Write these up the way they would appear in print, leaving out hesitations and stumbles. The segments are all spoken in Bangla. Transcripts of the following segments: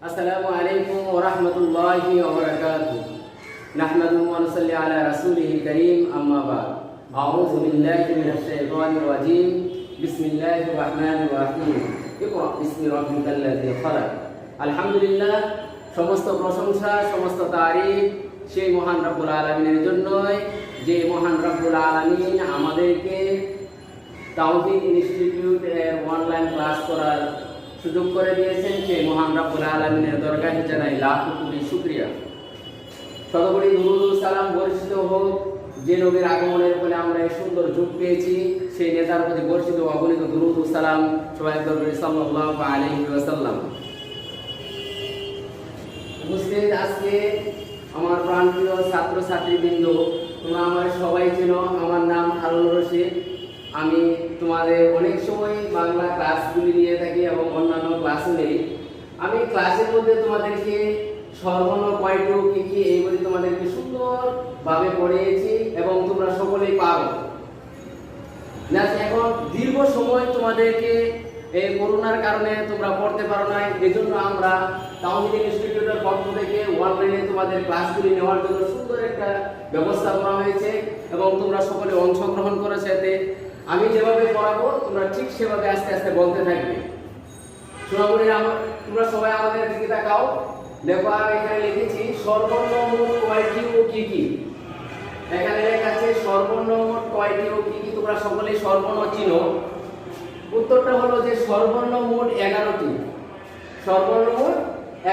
আসসালামু আলাইকুম ওয়া রাহমাতুল্লাহি ওয়া বারাকাতুহু। নাহমাদুহু ওয়া নুসাল্লি আলা রাসূলিহিল কারীম, আম্মা বা'দ। আউযু বিল্লাহি মিনাশ শাইতানির রাজীম। বিসমিল্লাহির রাহমানির রাহিম। ইকরা বিসমি রাব্বিকাল্লাযী খালাক। আলহামদুলিল্লাহ, সমস্ত প্রশংসা, সমস্ত তারিফ সেই মহান রব্বুল আলামিনের জন্যই, যে মহান রব্বুল আলামিন আমাদেরকে তাওহীদ ইনস্টিটিউট এর অনলাইন ক্লাস করার সুযোগ করে দিয়েছেন। সেই মহান রব্বুল আলামিনের দরগাহে জানাই লাখ কোটি শুকরিয়া। শতকোটি দুরূদ ও সালাম বর্ষিত হোক যে নবীর আগমনের ফলে আমরা এই সুন্দর যুগ পেয়েছি, সেই নেতার প্রতি বর্ষিত অগণিত দুরূদ ও সালাম সবাই দরবারে সাল্লাল্লাহু আলাইহি ওয়াসাল্লাম। উপস্থিত আজকে আমার প্রাণপ্রিয় ছাত্র ছাত্রীবৃন্দ, তোমরা আমার সবাই চেনো, আমার নাম হারুন রশিদ। আমি তোমাদের অনেক সময় বাংলা ক্লাসগুলি নিয়ে থাকি এবং অন্যান্য ক্লাসও নেই। আমি ক্লাসের মধ্যে তোমাদেরকে স্বরবর্ণ কয়টি কি কি এইগুলি তোমাদেরকে সুন্দরভাবে পড়িয়েছি এবং তোমরা সকলেই পারো। এখন দীর্ঘ সময় তোমাদেরকে এই করোনার কারণে তোমরা পড়তে পারো না, এজন্য আমরা তাওহীদ ইনস্টিটিউটের পক্ষ থেকে অনলাইনে তোমাদের ক্লাসগুলি নেওয়ার জন্য সুন্দর একটা ব্যবস্থা করা হয়েছে এবং তোমরা সকলে অংশগ্রহণ করেছো। এতে আমি যেভাবে পড়াবো তোমরা ঠিক সেভাবে আস্তে আস্তে বলতে থাকবে। সোনামণিরা, তোমরা সবাই আমাদের দিকে তাকাও। দেখো, আমি এখানে লিখেছি সর্বর্ণ মোট কয়টি ও কি কি। এখানে লেখা আছে সর্বর্ণ মোট কয়টি ও কি কি। তোমরা সকলেই সর্বর্ণ চিনো। উত্তরটা হলো যে সর্বর্ণ মোট 11টি। সর্বর্ণ মোট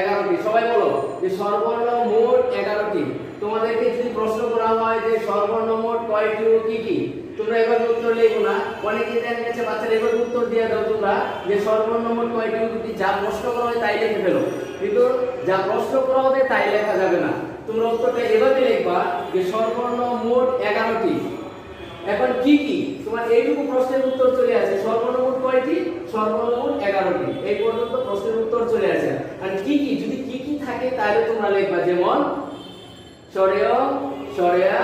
11টি। সবাই বলো যে সর্বর্ণ মোট 11টি। তোমাদেরকে যদি প্রশ্ন করা হয় যে সর্বর্ণ মোট কয়টি ও কি কি, তোমরা এবার উত্তর লিখো না। অনেকে দেখা গেছে বাচ্চারা এবার উত্তর দিয়ে দাও তোমরা যে সর্বর্ণ মোট কয়টি ও কি কি। যা প্রশ্ন করা হয় তাই লিখে ফেলো, কিন্তু যা প্রশ্ন করা হবে তাই লেখা যাবে না। তোমরা উত্তরটা এভাবে লিখবা যে সর্বর্ণ মোট 11টি। এখন কি কি, তোমার এইটুকু প্রশ্নের উত্তর চলে আসে। সর্বর্ণ মোট কয়টি? সর্বর্ণ মোট 11টি। এই পর্যন্ত প্রশ্নের উত্তর চলে আসে। আর কি কি, যদি কি কি থাকে তাহলে তোমরা লিখবা, যেমন সরেয়, সরেয়া,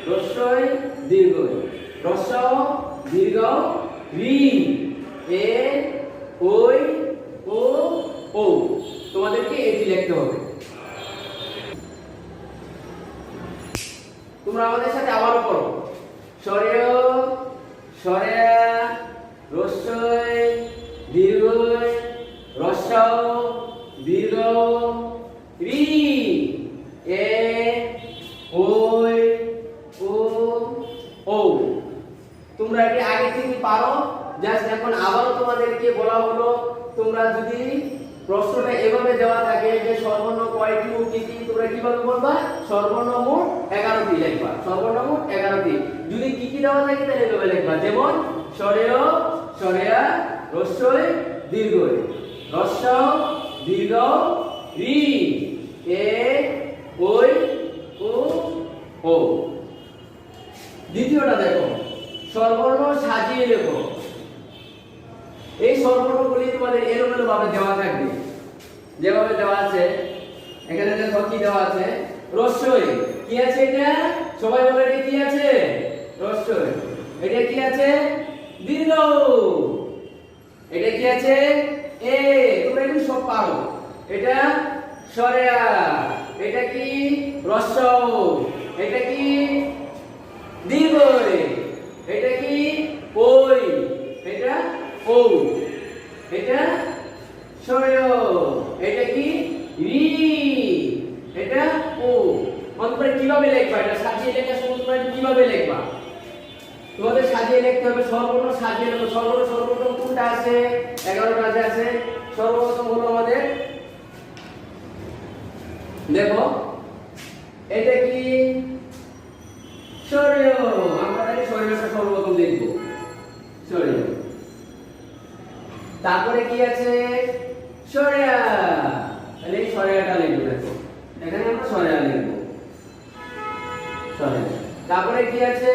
রস্বই, দীর্ঘ, রস্ব, দীর্ঘ, রি, এ, ওই, ও, ও। তোমাদেরকে এটি লিখতে হবে। তোমরা আমাদের সাথে আবারও পড়ো। সরেয়, সরেয়া, রস্বই, দীর্ঘ, রস্ব, দীর্ঘ, রি, এ, ওই, ও, ও। তোমরা এটি আগে থেকে পারো, জাস্ট এখন আবারও তোমাদেরকে বলা হলো, তোমরা যদি প্রশ্নটা এভাবে দেওয়া থাকে যে সর্বর্ণ কয়টি ও কি কি, তোমরা কিভাবে বলবা? সর্বর্ণ মোট 11টি লিখবা। সর্বর্ণ মোট 11টি। যদি কি কি দেওয়া থাকে তাহলে এভাবে লিখবা, যেমন সরেয়, সরেয়া, রস্বই, দীর্ঘ, রস্ব, দীর্ঘ, রি, এ, ওই, ও, ও। দ্বিতীয়টা দেখো, স্বরবর্ণ সাজিয়ে লেখো। এই স্বরবর্ণগুলি তোমাদের এলোমেলো ভাবে দেওয়া থাকবে, যেভাবে দেওয়া আছে। এখানে দেখো কি দেওয়া আছে, রস্বই। কি আছে এটা? সবাই বলে এটা কি আছে? রস্বই। এটা কি আছে? দীর্ঘ। এটা কি আছে? এ। তোমরা এগুলো সব পারো। এটা সরেয়া। এটা কি? রস্ব। এটা কি? দীর্ঘ। এটা কি? ওই। এটা ও। এটা সরেয়। এটা কি? রি। এটা ও। তোমরা কিভাবে লিখবা? এটা সাজিয়ে লেখার সময় তোমরা কিভাবে লিখবা? তোমাদের সাজিয়ে লিখতে হবে। সর্বর্ণ সাজিয়ে লেখো। সর্বর্ণ সর্বপ্রথম কোনটা আছে? 11টা আছে। সর্বপ্রথম হলো আমাদের, দেখো এটা কি? সরেয়। আমরা তাহলে সরেয়টা সর্বপ্রথম লিখব, সরেয়। তারপরে কি আছে? সরেয়া। তাহলে এই সরেয়াটা লিখব। দেখো এখানে আমরা সরেয়া লিখব, সরেয়া। তারপরে কি আছে?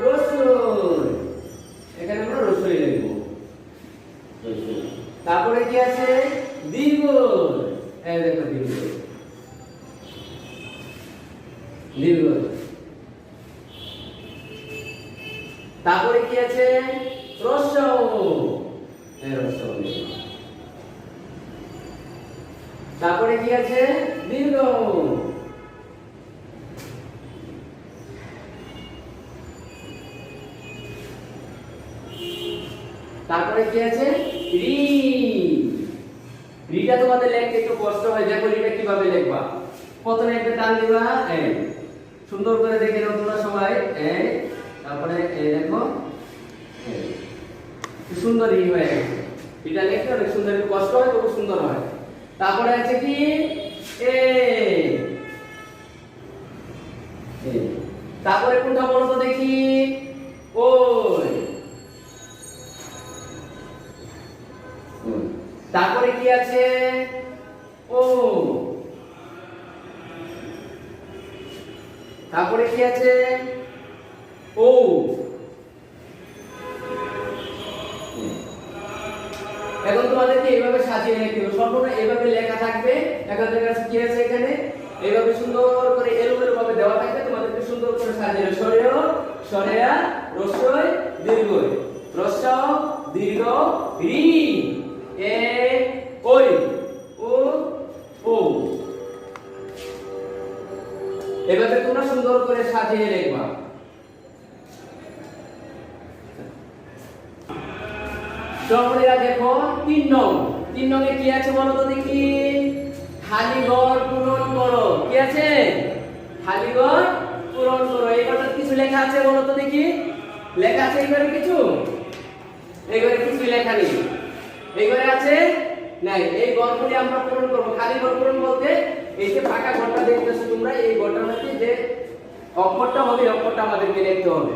রস্বই। এখানে আমরা রস্বই লিখব, রস্বই। তারপরে কি আছে? দীর্ঘ। এই দেখো দীর্ঘ, দীর্ঘ। তারপরে কি আছে? রস্ব। এই রস্ব। তারপরে কি আছে দীর্ঘ, তারপরে কি আছে রি। রিটা তোমাদের লিখতে একটু কষ্ট হয়, দেখো রিটা কিভাবে লিখবা। প্রথমে একটা টান দিবা, এই সুন্দর করে দেখে নাও তোমরা সবাই, এই তারপরে এই দেখো কি সুন্দর ই হয়ে গেছে। এটা লিখতে অনেক সুন্দর, একটু কষ্ট হয় তবু সুন্দর হয়। তারপরে আছে কি এ, তারপরে কোনটা বলো তো দেখি, ওই। তারপরে কি আছে ও, তারপরে কি আছে ও। এখন তোমাদেরকে এইভাবে সাজিয়ে লিখতে হবে, সম্পূর্ণ এইভাবে লেখা থাকবে। এখন দেখা যাচ্ছে কি আছে এখানে এইভাবে সুন্দর করে এলোমেলো ভাবে দেওয়া থাকবে, তোমাদেরকে সুন্দর করে সাজিয়ে সরেয় সরেয়া রস্যই দীর্ঘ, রস্য দীর্ঘ রি এ ওই ও ও। এভাবে তোমরা সুন্দর করে সাজিয়ে লিখবা। সরলীরা দেখো 3 নং, 3 নং এ কি আছে বলো তো দেখি, খালি ঘর পূরণ করো। কি আছে খালি ঘর পূরণ করো। এই কথা কিছু লেখা আছে বলো তো দেখি, লেখা আছে এই ঘরে কিছু, এই ঘরে কিছু লেখা নেই, এই ঘরে আছে নাই। এই ঘরগুলি আমরা পূরণ করব। খালি ঘর পূরণ বলতে এই যে ফাঁকা ঘরটা দেখতেছো তোমরা, এই ঘরটার মধ্যে যে অক্ষরটা হবে অক্ষরটা আমাদেরকে লিখতে হবে।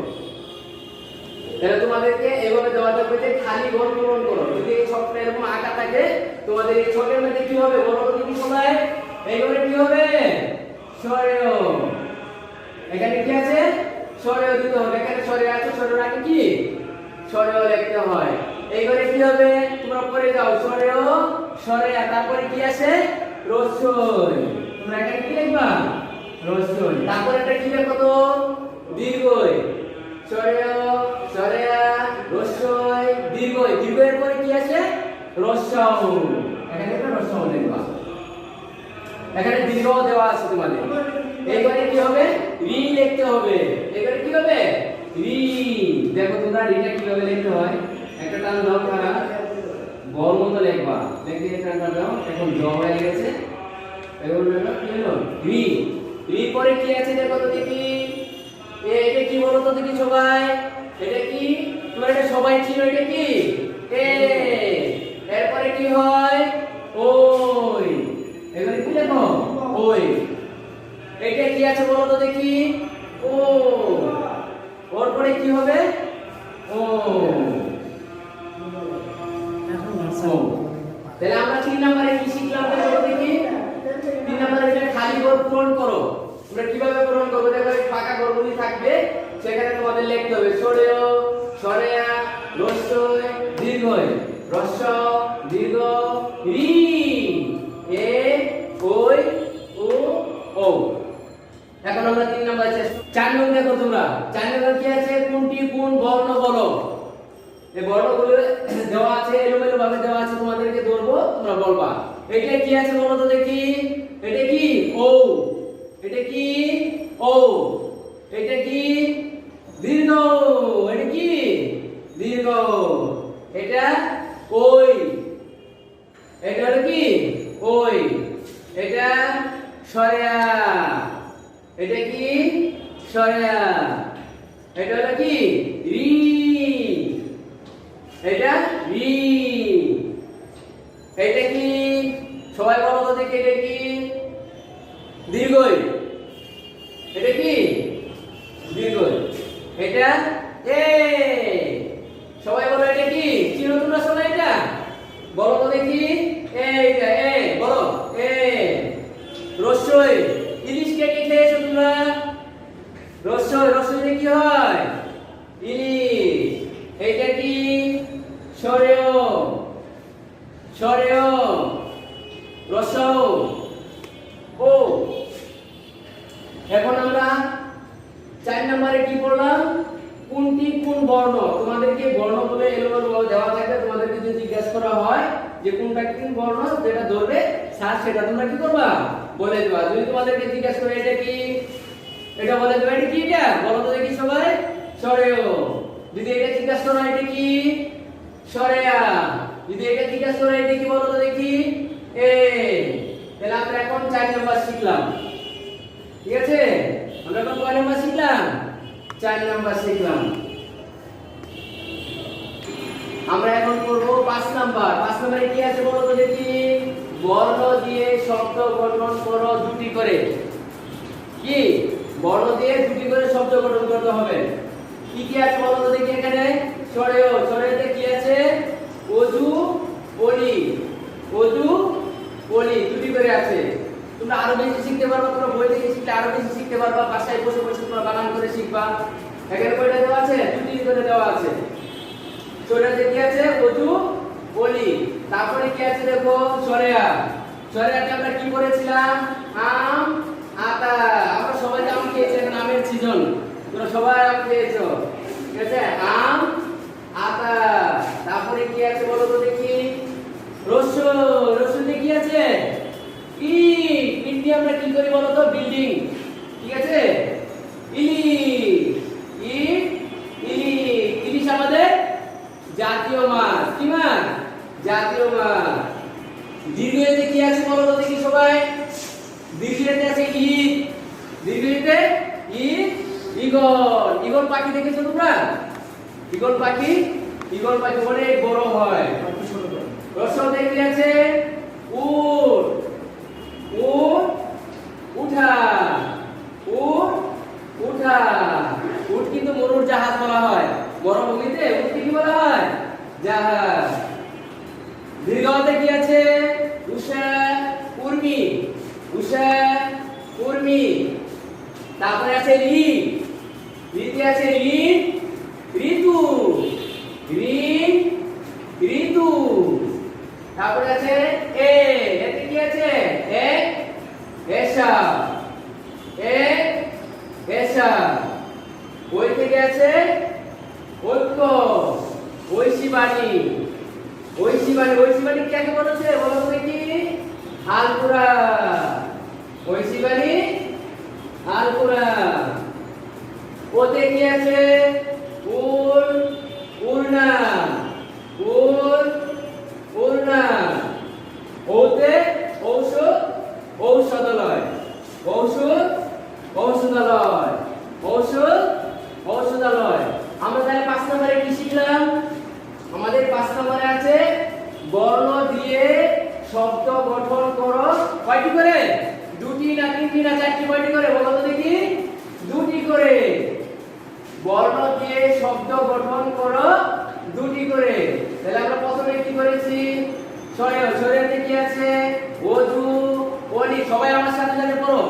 তাহলে তোমাদেরকে এইভাবে দেওয়া থাকবে যে খালি ঘর পূরণ করো। যদি এই ছকটা এরকম আঁকা থাকে তোমাদের এই ছকের মধ্যে কি হবে বলো তো কি সবাই, এই ঘরে কি হবে সরেয়। এখানে কি আছে সরেয় দিতে হবে, এখানে সরেয় আছে, সরেয় আগে কি সরেয় লিখতে হয়। এই ঘরে কি হবে তোমরা পড়ে যাও, সরেয় সরেয়া, তারপরে কি আছে রস্যই। তোমরা এখানে কি লিখবা রস্যই। তারপরে এটা কি লিখবো তো দীর্ঘই, সরেয় সরেয়া রস্যই দীর্ঘই। দীর্ঘের পরে কি আছে রস্যও, এখানে একটা রস্যও লিখবা। এখানে দীর্ঘ দেওয়া আছে তোমাদের। এইবারে কি হবে রি লিখতে হবে। এবারে কি হবে রি। দেখো তোমরা রিটা কিভাবে লিখতে হয়, একটা টান দাও খারাপ বল মতো লিখবা, লিখে টানটা দাও। এখন জ হয়ে গেছে, এখন হলো কি হলো রি। রি পরে কি আছে দেখো তো দেখি, এটা কি বলো তো দেখি সবাই, এটা কি তোমরা এটা সবাই চিনো, এটা কি এ। এরপরে কি হয় ওই, এবারে কি লেখো ওই। এটা কি আছে বলো তো দেখি ও, ওর পরে কি হবে ও। তাহলে আমরা 3 নম্বরে কি শিখলাম বলো দেখি। 3 নম্বরে এটা খালি ঘর পূরণ করো। আমরা কিভাবে পূরণ করব, দেখো এই ফাঁকা ঘরগুলি থাকবে, সেখানে তোমাদের লিখতে হবে সরেয় সরেয়া রস্যই দীর্ঘই, রস্য দীর্ঘ রি এ ওই ও ও। এখন আমরা 3 নম্বর আছে 4 নম্বর দেখো তোমরা, 4 নম্বর কি আছে কোনটি কোন বর্ণ বলো। এই বর্ণগুলো দেওয়া আছে, এলোমেলো ভাবে দেওয়া আছে, তোমাদেরকে ধরবো তোমরা বলবা। এটা কি আছে বলো তো দেখি, এটা কি ও, এটা কি ও, এটা কি দীর্ঘ, এটা কি দীর্ঘ, এটা ওই, এটা হলো কি ওই, এটা সরেয়া, এটা কি সরেয়া, এটা হলো কি রি, এটা রি, এটা কি সবাই বলো তো দেখি, এটা কি দীর্ঘই, এটা কি দীর্ঘই, এটা এ। সবাই বলো এটা কি চিনো তোমরা সবাই, এটা বলো তো দেখি এইটা এ, বলো এ। রস্যই, ইলিশ কে কি খেয়েছো তোমরা, রস্যই, রস্যই কি হয় ইলিশ। এইটা কি সরেয়, সরেয় রস্য ও। এখন আমরা 4 নম্বরে কি পড়লাম কোনটি কোন বর্ণ। তোমাদেরকে বর্ণগুলো এলোমেলো দেওয়া থাকবে, তোমাদেরকে যদি জিজ্ঞাসা করা হয় যে কোনটা কোন বর্ণ, যেটা ধরবে স্যার সেটা তোমরা কি করবা বলে দেবা। যদি তোমাদেরকে জিজ্ঞাসা করে এটা কি, এটা বলে দেবা এটা কি, এটা বলো তো দেখি সবাই, সরেও। যদি এটা জিজ্ঞাসা করো এটা কি, সরেয়া। যদি এটা জিজ্ঞাসা করো এটা কি বলো তো দেখি, এ। তাহলে আমরা এখন 4 নাম্বার শিখলাম, ঠিক আছে? আমরা এখন কয় নাম্বার শিখলাম? 4 নাম্বার শিখলাম। আমরা এখন করব 5 নাম্বার। 5 নম্বরে কি আছে বলো তো দেখি, বর্ণ দিয়ে শব্দ গঠন করো দুটি করে। কি বর্ণ দিয়ে দুটি করে শব্দ গঠন করতে হবে। কি কি আছে বলো তো দেখি এখানে, সরেও। সরেতে কি আছে, অজু পলি, অজু পলি দুটি করে আছে। তোমরা আরো বেশি শিখতে পারবা, তোমরা বই থেকে শিখলে আরো বেশি শিখতে পারবা, বাসায় বসে বসে তোমরা বানান করে শিখবা। এখানে কয়টা দেওয়া আছে, দুটি করে দেওয়া আছে। সরেতে কি আছে, অজু পলি। তারপরে কি আছে দেখো, সরেয়া। সরেয়াতে আমরা কি করেছিলাম, আম আতা। আমরা সবাই আম খেয়েছি, এখন আমের সিজন, তোমরা সবাই আম খেয়েছো, ঠিক আছে? আম আতা। তারপরে কি আছে বলো তো দেখি, রসুন। রসুনে কি আছে, ইট। ইট দিয়ে আমরা কি করি বলো তো, বিল্ডিং, ঠিক আছে? ইলিশ, ইট ইলিশ। ইলিশ আমাদের জাতীয় মাছ। কি মাছ, জাতীয় মাছ। দীর্ঘইতে কি আছে বলো তো দেখি সবাই, দীর্ঘইতে আছে ঈদ। দীর্ঘইতে ঈদ, ঈগল। ঈগল পাখি দেখেছো তোমরা, ঈগল পাখি। ঈগল পাখি অনেক বড় হয়। রসতে কি আছে, উট। উট উঠা, উট উঠা। উট কিন্তু মরুর জাহাজ বলা হয়, মরুভূমিতে উটকে কি বলা হয়, জাহাজ। দীর্ঘতে কি আছে, উষা উর্মি, উষা উর্মি। তারপরে আছে ঋ। ঋতে আছে ঋণ, ঋতু, ঋণ ঋতু। তারপরে আছে এ। এতে কি আছে, এক এসা, এক এসা। ওই থেকে আছে ঐক্য, ঐশী বাণী, ঐশী বাণী। ঐশী বাণী কাকে বলেছে বলো তো দেখি, আলকুরা। ঐশী বাণী, আলকুরা। ওতে কি আছে, উল উলনা, উল উলনা। ওতে ঔষধ, ঔষধালয়, ঔষধ ঔষধালয়, ঔষধ ঔষধালয়। আমরা তাহলে 5 নম্বরে কি শিখলাম, আমাদের 5 নম্বরে আছে বর্ণ দিয়ে শব্দ গঠন করো। কয়টি করে, দুটি না তিনটি না চারটি, কয়টি করে বলো তো দেখি, দুটি করে। বর্ণ দিয়ে শব্দ গঠন করো দুটি করে। তাহলে আমরা প্রথমে কি করেছি, সরেও। সরেতে কি আছে, অজু পলি। সবাই আমার সাথে সাথে পড়ো,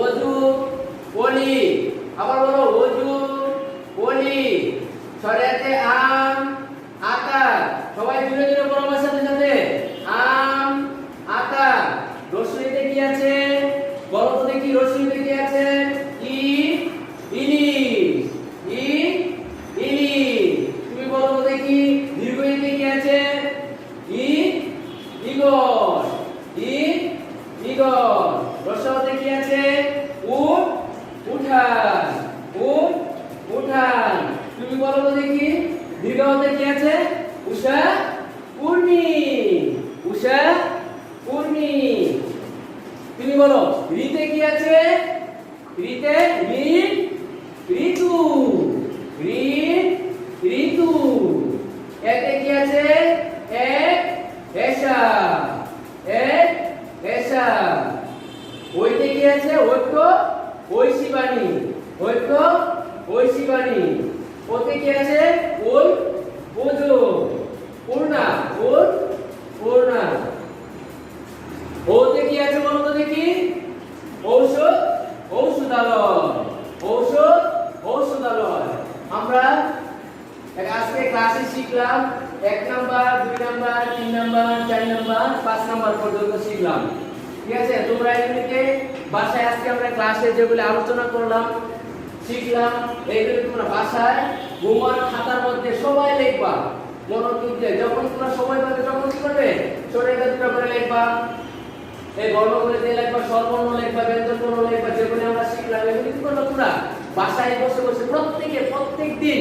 অজু পলি। আবার বলো, অজু পলি। সরেতে আম আতা। সবাই জুড়ে জুড়ে পড়ো আমার সাথে সাথে, আম আতা। রসুইতে কি আছে বলো তো দেখি, রসুইতে কি আছে, ইট ইলিশ, ইট ইলিশ। তুমি বলো তো দেখি, দীর্ঘইতে কি আছে, ইট ঈগল, ইট ঈগল। রসতে কি আছে, উট উঠান, উট উঠান। তুমি বলো তো দেখি, দীর্ঘতে কি আছে, উষা উর্মি, উষা উর্মি। তুমি বলো, ঋতে কি আছে, ঋতে ঋণ, ঋতু, ঋণ ঋতু। এতে কি আছে, এক এসা, এক এসা। ওইতে কি আছে, ঐক্য ঐশী বাণী, ঐক্য ঐশী বাণী। ওতে কি আছে, ওল ওজো, পূর্ণা, ওল পূর্ণা। ওতে কি আছে বলো তো দেখি, ঔষধ ঔষধালয়, ঔষধ ঔষধালয়। আমরা আজকে ক্লাসে শিখলাম 1 number, 2 number, 3 number, 4 number, 5 number পর্যন্ত শিখলাম, ঠিক আছে? তোমরা এগুলিকে বাসায় আজকে আমরা ক্লাসে যেগুলো আলোচনা করলাম শিখলাম, এইগুলো তোমরা বাসায় হোমওয়ার্ক খাতার মধ্যে সবাই লিখবা মনোযোগ দিয়ে। যখন তোমরা সময় পাবে তখন কি করবে, ছোট একটা দুটো করে লিখবা, এই বর্ণগুলো দিয়ে লিখবা, স্বরবর্ণ লিখবা, ব্যঞ্জনবর্ণ লিখবা, যেগুলো আমরা শিখলাম এগুলো কি করবা তোমরা বাসায় বসে বসে প্রত্যেক দিন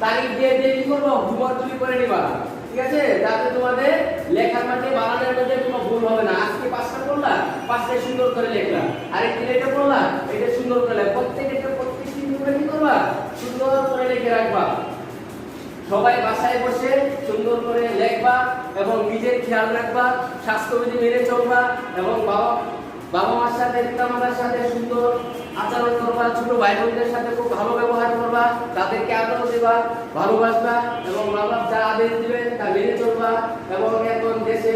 তারিখ দিয়ে দিয়ে কি করবা হোমওয়ার্ক তৈরি করে নিবা, ঠিক আছে? যাতে তোমাদের লেখার মাঝে বানানোর মধ্যে কোনো ভুল হবে না। আজকে পাঁচটা পড়লা, পাঁচটাই সুন্দর করে লিখলা, আরেকদিন এটা পড়লা, এটা সুন্দর করে লেখা, প্রত্যেক দিন তোমরা কি করবা সুন্দর করে লিখে রাখবা। সবাই বাসায় বসে সুন্দর করে লিখবা এবং নিজের খেয়াল রাখবা, স্বাস্থ্যবিধি মেনে চলবা এবং বাবা মার সাথে পিতামাতার সাথে সুন্দর আচরণ করবা, ছোট ভাই বোনদের সাথে খুব ভালো ব্যবহার করবা, তাদেরকে আদর দেবা, ভালোবাসবা এবং মা বাবা যা আদেশ দিবেন তা মেনে চলবা। এবং এখন দেশে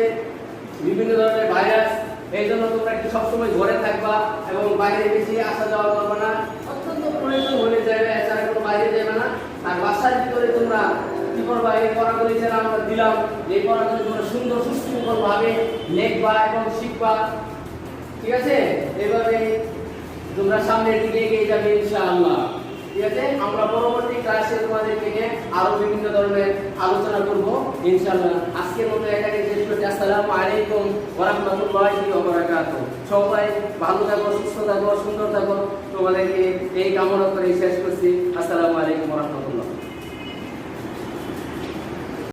বিভিন্ন ধরনের ভাইরাস, এই জন্য তোমরা একটু সবসময় ঘরে থাকবা এবং বাইরে বেশি আসা যাওয়া করবে না, অত্যন্ত প্রয়োজন হলে যাবে, এছাড়া কোনো বাইরে যাবে না। আর বাসার ভিতরে তোমরা কি করবা, এই পড়াগুলি যারা আমরা দিলাম, এই পড়াগুলি তোমরা সুন্দর সুশৃঙ্খল ভাবে লিখবা এবং শিখবা, ঠিক আছে? এভাবে তোমরা সামনের দিকে এগিয়ে যাবে ইনশাআল্লাহ, ঠিক আছে? আমরা পরবর্তী ক্লাসে তোমাদেরকে নিয়ে আরো বিভিন্ন ধরনের আলোচনা করব ইনশাআল্লাহ। আজকের মতো এখানে শেষ করছি। আসসালামু আলাইকুম ওয়া রাহমাতুল্লাহি ওয়া বারাকাতুহু। সবাই ভালো থাকো, সুস্থ থাকো, সুন্দর থাকো, তোমাদেরকে এই কামনা করে শেষ করছি। আসসালামু আলাইকুম ওয়া রাহমাতুল্লাহ।